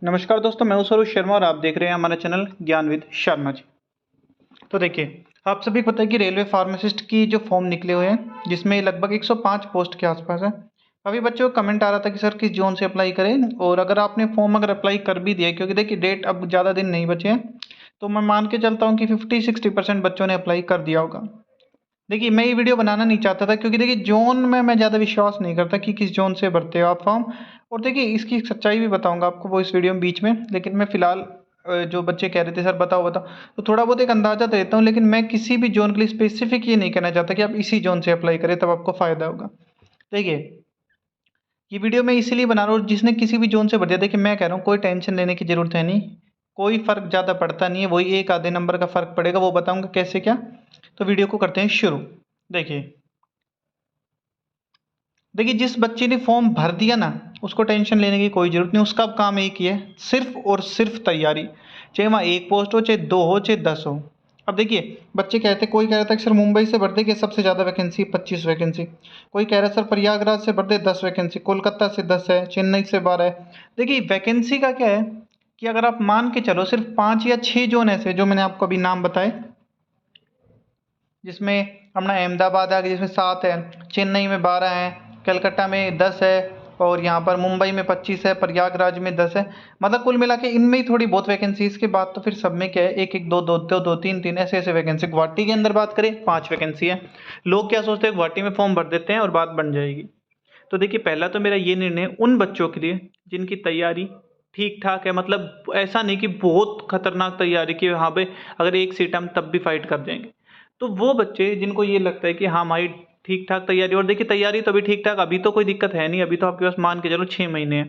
नमस्कार दोस्तों, मैं हूं स्वरूप शर्मा और आप देख रहे हैं हमारा चैनल ज्ञान विद शर्मा जी। तो देखिए, आप सभी को पता है कि रेलवे फार्मासिस्ट की जो फॉर्म निकले हुए हैं, जिसमें लगभग 105 पोस्ट के आसपास है। अभी बच्चों को कमेंट आ रहा था कि सर किस जोन से अप्लाई करें, और अगर आपने फॉर्म अगर अप्लाई कर भी दिया, क्योंकि देखिए डेट अब ज़्यादा दिन नहीं बचे हैं, तो मैं मान के चलता हूँ कि 50-60% बच्चों ने अप्लाई कर दिया होगा। देखिए, मैं ये वीडियो बनाना नहीं चाहता था, क्योंकि देखिए जोन में मैं ज़्यादा विश्वास नहीं करता कि किस जोन से भरते हो आप फॉर्म। और देखिए इसकी सच्चाई भी बताऊंगा आपको वो इस वीडियो में बीच में, लेकिन मैं फिलहाल जो बच्चे कह रहे थे सर बताओ बताओ, तो थोड़ा बहुत एक अंदाजा देता हूँ, लेकिन मैं किसी भी जोन के लिए स्पेसिफिक ये नहीं कहना चाहता कि आप इसी जोन से अप्लाई करें तब आपको फ़ायदा होगा। देखिए, ये वीडियो मैं इसीलिए बना रहा हूँ, जिसने किसी भी जोन से भर दिया, देखिए मैं कह रहा हूँ कोई टेंशन लेने की ज़रूरत है नहीं। कोई फ़र्क ज़्यादा पड़ता नहीं है, वही एक आधे नंबर का फ़र्क पड़ेगा, वो बताऊंगा कैसे क्या। तो वीडियो को करते हैं शुरू। देखिए देखिए जिस बच्चे ने फॉर्म भर दिया ना, उसको टेंशन लेने की कोई ज़रूरत नहीं। उसका अब काम एक ही है, सिर्फ और सिर्फ तैयारी। चाहे वहाँ एक पोस्ट हो, चाहे दो हो, चाहे 10 हो। अब देखिए बच्चे कहते, कोई कह रहा था कि सर मुंबई से भर दे कि सबसे ज़्यादा वैकेंसी 25 वैकेंसी। कोई कह रहा है सर प्रयागराज से भर दे 10 वैकेंसी, कोलकाता से 10 है, चेन्नई से 12 है। देखिए वैकेंसी का क्या है कि अगर आप मान के चलो सिर्फ 5 या 6 जोन ऐसे जो मैंने आपको अभी नाम बताए, जिसमें अपना अहमदाबाद आ गया जिसमें 7 है, चेन्नई में 12 है, कलकत्ता में 10 है, और यहाँ पर मुंबई में 25 है, प्रयागराज में 10 है। मतलब कुल मिला के इनमें ही थोड़ी बहुत वैकेंसी, इसके बाद तो फिर सब में क्या है, एक एक दो दो दो दो तीन तीन ऐसे ऐसे वैकेंसी। गुवाहाटी के अंदर बात करें 5 वैकेंसी है। लोग क्या सोचते हैं, गुवाहाटी में फॉर्म भर देते हैं और बात बन जाएगी। तो देखिए पहला तो मेरा ये निर्णय उन बच्चों के लिए जिनकी तैयारी ठीक ठाक है, मतलब ऐसा नहीं कि बहुत खतरनाक तैयारी की हाँ भाई अगर एक सीट हम तब भी फाइट कर जाएंगे। तो वो बच्चे जिनको ये लगता है कि हाँ हमारी ठीक ठाक तैयारी, और देखिए तैयारी तो अभी ठीक ठाक, अभी तो कोई दिक्कत है नहीं, अभी तो आपके पास मान के चलो 6 महीने हैं।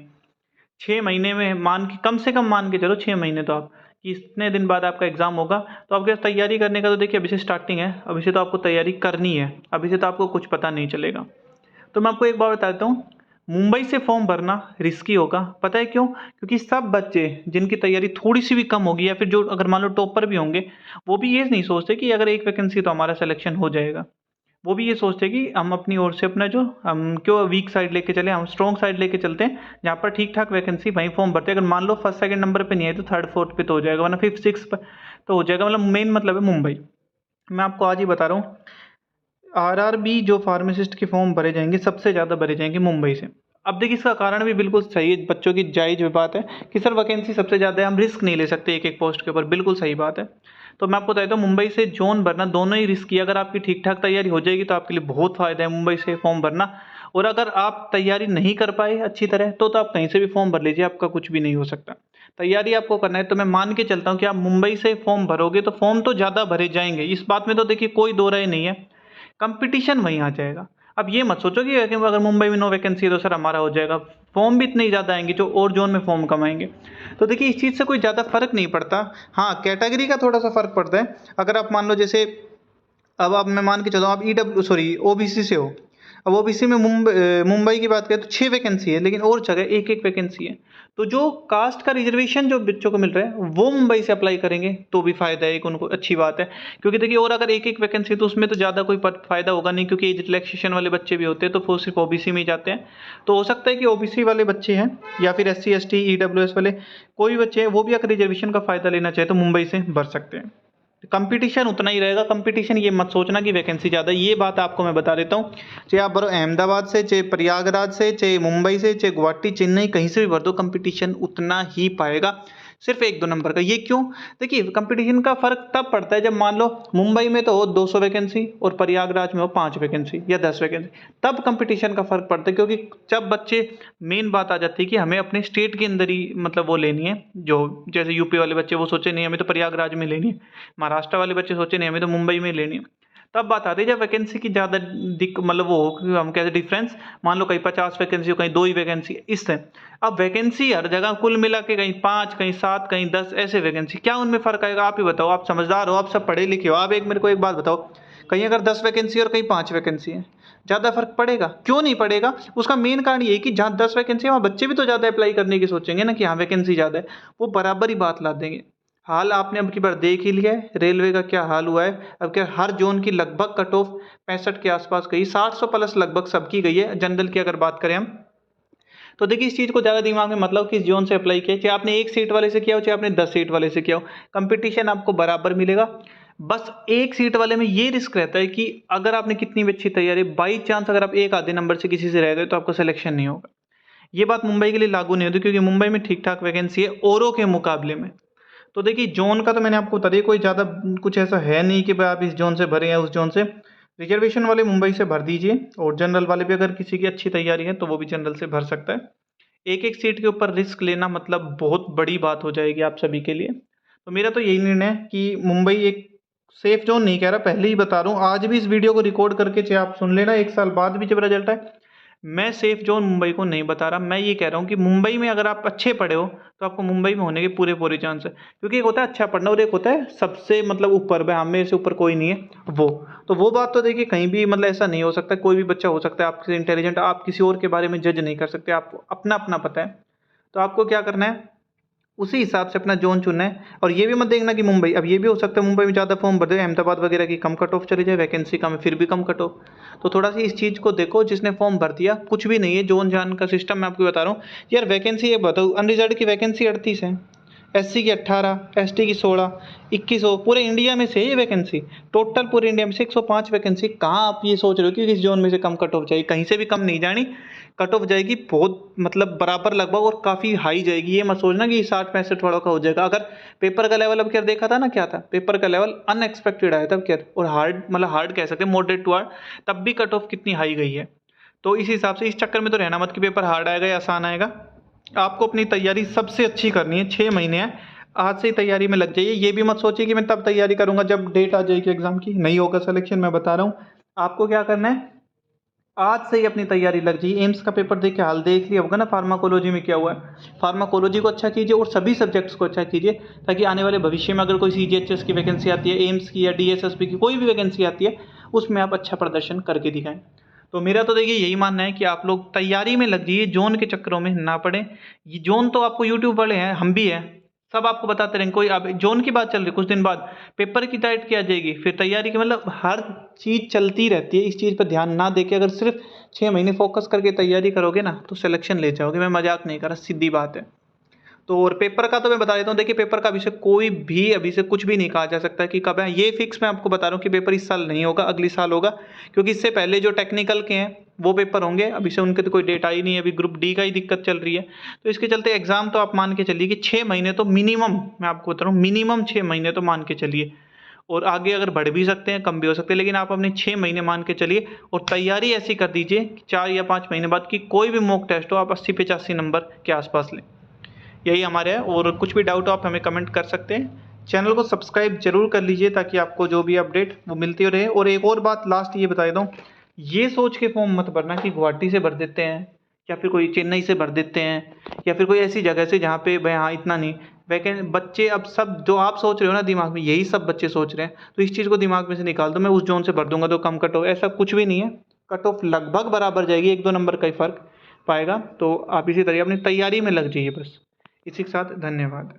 6 महीने में मान के कम से कम मान के चलो 6 महीने, तो आप कि इतने दिन बाद आपका एग्जाम होगा, तो आपके पास तैयारी करने का तो देखिए अभी से स्टार्टिंग है, अभी से तो आपको तैयारी करनी है, अभी से तो आपको कुछ पता नहीं चलेगा। तो मैं आपको एक बात बता देता हूँ, मुंबई से फॉर्म भरना रिस्की होगा। पता है क्यों? क्योंकि सब बच्चे जिनकी तैयारी थोड़ी सी भी कम होगी, या फिर जो अगर मान लो टॉपर भी होंगे, वो भी ये नहीं सोचते कि अगर एक वैकेंसी तो हमारा सिलेक्शन हो जाएगा। वो भी ये सोचते हैं कि हम अपनी ओर से अपना जो हम क्यों वीक साइड लेके चले, हम स्ट्रॉन्ग साइड लेके चलते हैं, जहाँ पर ठीक ठाक वैकेंसी वहीं फॉर्म भरते हैं। अगर मान लो फर्स्ट सेकंड नंबर पे नहीं है तो थर्ड फोर्थ पे तो हो जाएगा, वरना फिफ्थ सिक्स पर तो हो जाएगा। मतलब मेन मतलब है मुंबई। मैं आपको आज ही बता रहा हूँ, आरआरबी जो फार्मासिस्ट के फॉर्म भरे जाएंगे सबसे ज़्यादा भरे जाएंगे मुंबई से। अब देखिए इसका कारण भी बिल्कुल सही है, बच्चों की जायज़ बात है कि सर वैकेंसी सबसे ज़्यादा है, हम रिस्क नहीं ले सकते एक एक पोस्ट के ऊपर, बिल्कुल सही बात है। तो मैं आपको बताता हूँ मुंबई से जोन भरना दोनों ही रिस्की है। अगर आपकी ठीक ठाक तैयारी हो जाएगी तो आपके लिए बहुत फ़ायदा है मुंबई से फॉर्म भरना, और अगर आप तैयारी नहीं कर पाए अच्छी तरह तो आप कहीं से भी फॉर्म भर लीजिए, आपका कुछ भी नहीं हो सकता। तैयारी आपको करना है तो मैं मान के चलता हूँ कि आप मुंबई से फॉर्म भरोगे तो फॉर्म तो ज़्यादा भरे जाएंगे, इस बात में तो देखिए कोई दो राय नहीं है। कंपटीशन वहीं आ जाएगा। अब ये मत सोचो कि अगर मुंबई में नो वैकेंसी है तो सर हमारा हो जाएगा, फॉर्म भी इतने ही ज़्यादा आएंगे जो और जोन में फॉर्म कम आएंगे। तो देखिए इस चीज़ से कोई ज़्यादा फर्क नहीं पड़ता। हाँ, कैटेगरी का थोड़ा सा फर्क पड़ता है। अगर आप मान लो जैसे, अब आप मैं मान के चलो आप ओबीसी से हो। अब ओबीसी में मुंबई की बात करें तो 6 वैकेंसी है, लेकिन और जगह एक एक वैकेंसी है। तो जो कास्ट का रिजर्वेशन जो बच्चों को मिल रहा है वो मुंबई से अप्लाई करेंगे तो भी फायदा है, एक उनको अच्छी बात है। क्योंकि देखिए और अगर एक एक वैकेंसी तो उसमें तो ज़्यादा कोई फायदा होगा नहीं, क्योंकि एज रिलैक्सेशन वाले बच्चे भी होते हैं तो वो सिर्फ ओबीसी में ही जाते हैं। तो हो सकता है कि ओबीसी वाले बच्चे हैं या फिर एससी एसटी ईडब्ल्यूएस वाले कोई भी बच्चे हैं, वो भी अगर रिजर्वेशन का फायदा लेना चाहे तो मुंबई से भर सकते हैं। कंपटीशन उतना ही रहेगा। कंपटीशन ये मत सोचना कि वैकेंसी ज़्यादा, ये बात आपको मैं बता देता हूँ। चाहे आप भरो अहमदाबाद से, चाहे प्रयागराज से, चाहे मुंबई से, चाहे गुवाहाटी चेन्नई कहीं से भी भर दो, कंपटीशन उतना ही पाएगा, सिर्फ एक दो नंबर का। ये क्यों? देखिए कंपटीशन का फर्क तब पड़ता है जब मान लो मुंबई में तो हो 200 वैकेंसी और प्रयागराज में हो 5 वैकेंसी या 10 वैकेंसी, तब कंपटीशन का फर्क पड़ता है। क्योंकि जब बच्चे, मेन बात आ जाती है कि हमें अपने स्टेट के अंदर ही मतलब वो लेनी है, जो जैसे यूपी वाले बच्चे वो सोचे नहीं हमें तो प्रयागराज में लेनी है, महाराष्ट्र वाले बच्चे सोचे नहीं हमें तो मुंबई में लेनी है। तब बात आती है जब वैकेंसी की ज़्यादा दिक मतलब वो हो कि हम कहते डिफरेंस, मान लो कहीं 50 वैकेंसी हो, कहीं 2 ही वैकेंसी, इससे अब वैकेंसी हर जगह कुल मिला के कहीं 5 कहीं 7 कहीं 10 ऐसे वैकेंसी, क्या उनमें फ़र्क आएगा? आप ही बताओ, आप समझदार हो, आप सब पढ़े लिखे हो, आप एक मेरे को एक बात बताओ, कहीं अगर 10 वैकेंसी और कहीं 5 वैकेंसी है, ज़्यादा फर्क पड़ेगा? क्यों नहीं पड़ेगा? उसका मेन कारण ये है कि जहाँ 10 वैकेंसी है वहाँ बच्चे भी तो ज़्यादा अप्लाई करने की सोचेंगे ना, कि हाँ वैकेंसी ज़्यादा है, वो बराबर ही बात ला देंगे। हाल आपने अब की बार देख ही लिया है रेलवे का क्या हाल हुआ है। अब क्या हर जोन की लगभग कट ऑफ 65 के आसपास गई, 60 प्लस लगभग सबकी गई है जनरल की अगर बात करें हम। तो देखिए इस चीज़ को ज़्यादा दिमाग में मतलब किस जोन से अप्लाई किया, चाहे आपने 1 सीट वाले से किया हो चाहे आपने 10 सीट वाले से किया हो, कंपटीशन आपको बराबर मिलेगा। बस 1 सीट वाले में ये रिस्क रहता है कि अगर आपने कितनी भी अच्छी तैयारी, बाई चांस अगर आप एक आधे नंबर से किसी से रह गए तो आपका सिलेक्शन नहीं होगा। ये बात मुंबई के लिए लागू नहीं होती क्योंकि मुंबई में ठीक ठाक वैकेंसी है औरों के मुकाबले में। तो देखिए जोन का तो मैंने आपको बता दिया, कोई ज़्यादा कुछ ऐसा है नहीं कि भाई आप इस जोन से भरें या उस जोन से। रिजर्वेशन वाले मुंबई से भर दीजिए और जनरल वाले भी अगर किसी की अच्छी तैयारी है तो वो भी जनरल से भर सकता है। एक एक सीट के ऊपर रिस्क लेना मतलब बहुत बड़ी बात हो जाएगी आप सभी के लिए। तो मेरा तो यही निर्णय है कि मुंबई एक सेफ जोन नहीं कह रहा, पहले ही बता रहा हूँ। आज भी इस वीडियो को रिकॉर्ड करके चाहे आप सुन लेना 1 साल बाद भी जब रिजल्ट आए, मैं सेफ जोन मुंबई को नहीं बता रहा। मैं ये कह रहा हूँ कि मुंबई में अगर आप अच्छे पढ़े हो तो आपको मुंबई में होने के पूरे पूरे चांस है। क्योंकि एक होता है अच्छा पढ़ना और एक होता है सबसे मतलब ऊपर, भाई हम मेरे से ऊपर कोई नहीं है वो। तो वो बात तो देखिए कहीं भी मतलब ऐसा नहीं हो सकता, कोई भी बच्चा हो सकता है आपसे इंटेलिजेंट, आप किसी और के बारे में जज नहीं कर सकते, आपको अपना अपना पता है। तो आपको क्या करना है, उसी हिसाब से अपना जोन चुनना है। और ये भी मत देखना कि मुंबई, अब ये भी हो सकता है मुंबई में ज़्यादा फॉर्म भर दे, अहमदाबाद वगैरह की कम कट ऑफ चली जाए, वैकेंसी कम है फिर भी कम कट ऑफ। तो थोड़ा सी इस चीज़ को देखो, जिसने फॉर्म भर दिया कुछ भी नहीं है, जोन जान का सिस्टम मैं आपको बता रहा हूँ। यार वैकेंसी ये बताओ, अनरिजर्व की वैकेंसी 38 है, एससी की 18, एसटी की 16, 2100, पूरे इंडिया में से ये वैकेंसी, टोटल पूरे इंडिया में से 105 वैकेंसी। कहाँ आप ये सोच रहे हो कि किस जोन में से कम कट ऑफ जाएगी? कहीं से भी कम नहीं जानी, कट ऑफ जाएगी बहुत मतलब बराबर लगभग और काफ़ी हाई जाएगी। ये मत सोचना कि 60-65 वालों का हो जाएगा। अगर पेपर का लेवल अब क्या देखा था ना, क्या था पेपर का लेवल, अनएक्सपेक्टेड आया था क्या, और हार्ड मतलब हार्ड कह सकते हैं, मॉडरेट टू हार्ड, तब भी कट ऑफ कितनी हाई गई है। तो इस हिसाब से इस चक्कर में तो रहना मत कि पेपर हार्ड आएगा या आसान आएगा। आपको अपनी तैयारी सबसे अच्छी करनी है, 6 महीने हैं, आज से ही तैयारी में लग जाइए। ये भी मत सोचिए कि मैं तब तैयारी करूंगा जब डेट आ जाएगी एग्जाम की, नहीं होगा सिलेक्शन। मैं बता रहा हूँ आपको क्या करना है, आज से ही अपनी तैयारी लग जाइए। एम्स का पेपर देख के हाल देख लिया होगा ना फार्माकोलॉजी में क्या हुआ है। फार्माकोलॉजी को अच्छा कीजिए और सभी सब्जेक्ट्स को अच्छा कीजिए, ताकि आने वाले भविष्य में अगर कोई सीजीएचएस की वैकेंसी आती है, एम्स की या डीएसएसपी की कोई भी वैकेंसी आती है, उसमें आप अच्छा प्रदर्शन करके दिखाएं। तो मेरा तो देखिए यही मानना है कि आप लोग तैयारी में लग जाइए, जोन के चक्करों में ना पड़े। ये जोन तो आपको यूट्यूब वाले हैं, हम भी हैं, सब आपको बताते रहेंगे। कोई अब जोन की बात चल रही, कुछ दिन बाद पेपर की टाइट क्या जाएगी, फिर तैयारी की, मतलब हर चीज़ चलती रहती है। इस चीज़ पर ध्यान ना देके अगर सिर्फ 6 महीने फोकस करके तैयारी करोगे ना तो सिलेक्शन ले जाओगे। मैं मजाक नहीं कर रहा, सीधी बात है। तो और पेपर का तो मैं बता देता हूँ, देखिए पेपर का अभी से कोई भी अभी से कुछ भी नहीं कहा जा सकता कि कब है। ये फिक्स मैं आपको बता रहा हूँ कि पेपर इस साल नहीं होगा, अगली साल होगा। क्योंकि इससे पहले जो टेक्निकल के हैं वो पेपर होंगे, अभी से उनके तो कोई डेट आई नहीं है, अभी ग्रुप डी का ही दिक्कत चल रही है। तो इसके चलते एग्जाम तो आप मान के चलिए कि 6 महीने तो मिनिमम, मैं आपको बता रहा हूँ मिनिमम 6 महीने तो मान के चलिए। और आगे अगर बढ़ भी सकते हैं, कम भी हो सकते हैं, लेकिन आप अपने 6 महीने मान के चलिए। और तैयारी ऐसी कर दीजिए कि 4 या 5 महीने बाद की कोई भी मॉक टेस्ट हो आप 80-85 नंबर के आसपास लें। यही हमारे है, और कुछ भी डाउट हो आप हमें कमेंट कर सकते हैं। चैनल को सब्सक्राइब जरूर कर लीजिए ताकि आपको जो भी अपडेट वो मिलती रहे। और एक और बात लास्ट ये बता देता हूँ, ये सोच के फॉर्म मत भरना कि गुवाहाटी से भर देते हैं या फिर कोई चेन्नई से भर देते हैं या फिर कोई ऐसी जगह से जहाँ पे भाई हाँ इतना नहीं वैकेंट बच्चे। अब सब जो आप सोच रहे हो ना दिमाग में, यही सब बच्चे सोच रहे हैं। तो इस चीज़ को दिमाग में से निकाल दो, मैं उस जोन से भर दूंगा तो कम कट ऑफ, ऐसा कुछ भी नहीं है। कट ऑफ लगभग बराबर जाएगी, 1-2 नंबर का ही फर्क पाएगा। तो आप इसी तरह अपनी तैयारी में लग जाइए बस। इसी के साथ धन्यवाद।